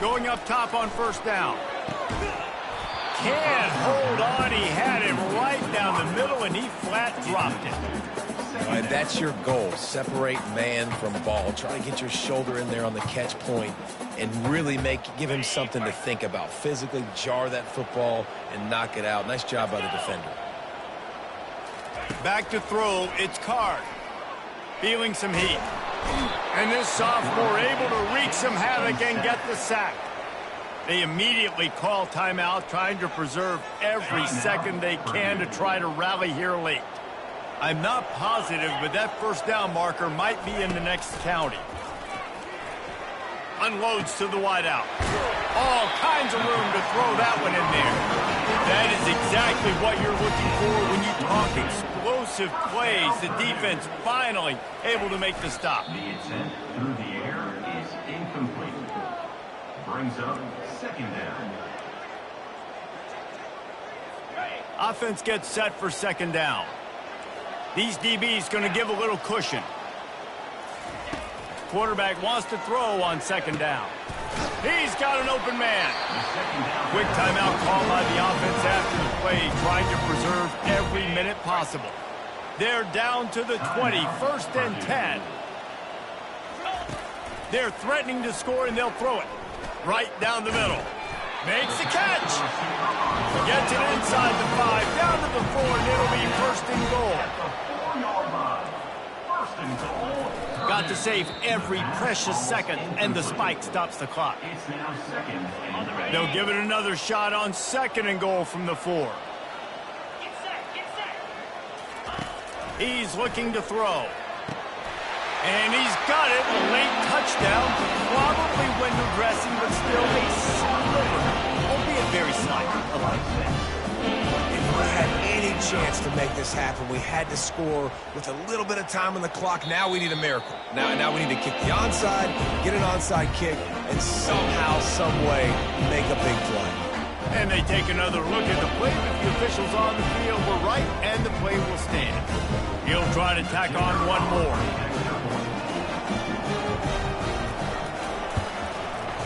Going up top on 1st down. Can't hold on. He had him right down the middle, and he flat dropped it. All right, that's your goal. Separate man from ball. Try to get your shoulder in there on the catch point and really give him something to think about. Physically jar that football and knock it out. Nice job by the defender. Back to throw. It's Card. Feeling some heat. And this sophomore able to wreak some havoc and get the sack. They immediately call timeout, trying to preserve every second they can to try to rally here late. I'm not positive, but that 1st down marker might be in the next county. Unloads to the wideout. All kinds of room to throw that one in there. That is exactly what you're looking for when you talk explosive plays. The defense finally able to make the stop. The intent through the air is incomplete. Brings up 2nd down. Offense gets set for 2nd down. These DBs going to give a little cushion. Quarterback wants to throw on 2nd down. He's got an open man. Quick timeout call by the offense after the play, trying to preserve every minute possible. They're down to the 20, 1st and 10. They're threatening to score, and they'll throw it. Right down the middle. Makes the catch. Gets it inside the 5, down to the 4, and it'll be 1st and goal. Got to save every precious second, and the spike stops the clock. They'll give it another shot on 2nd and goal from the 4. He's looking to throw. And he's got it. A late touchdown. Probably window dressing, but still a sliver, albeit very slight. If we had any chance to make this happen, we had to score with a little bit of time on the clock. Now we need a miracle. Now we need to kick the onside, get an onside kick, and somehow, some way, make a big play. And they take another look at the play, but the officials on the field were right, and the play will stand. He'll try to tack on one more.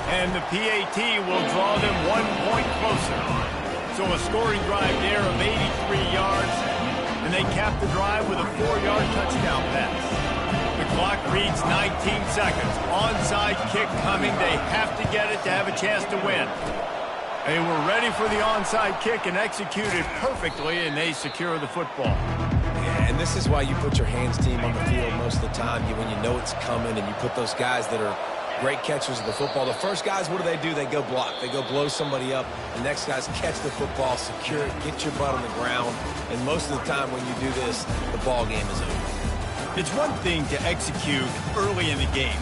And the PAT will draw them 1 point closer. So a scoring drive there of 83 yards, and they cap the drive with a 4-yard touchdown pass. The clock reads 19 seconds. Onside kick coming. They have to get it to have a chance to win. They were ready for the onside kick and executed perfectly, and they secure the football. Yeah, and this is why you put your hands team on the field most of the time. When you know it's coming and you put those guys that are great catchers of the football. The first guys, what do? They go block. They go blow somebody up. The next guys catch the football, secure it, get your butt on the ground. And most of the time when you do this, the ball game is over. It's one thing to execute early in the game.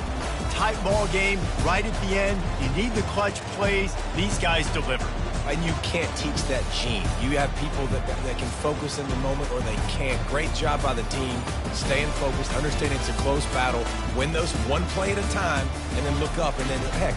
Tight ball game, right at the end. You need the clutch plays. These guys deliver. And you can't teach that gene. You have people that can focus in the moment or they can't. Great job by the team, staying focused, understanding it's a close battle, win those one play at a time, and then look up, and then, heck,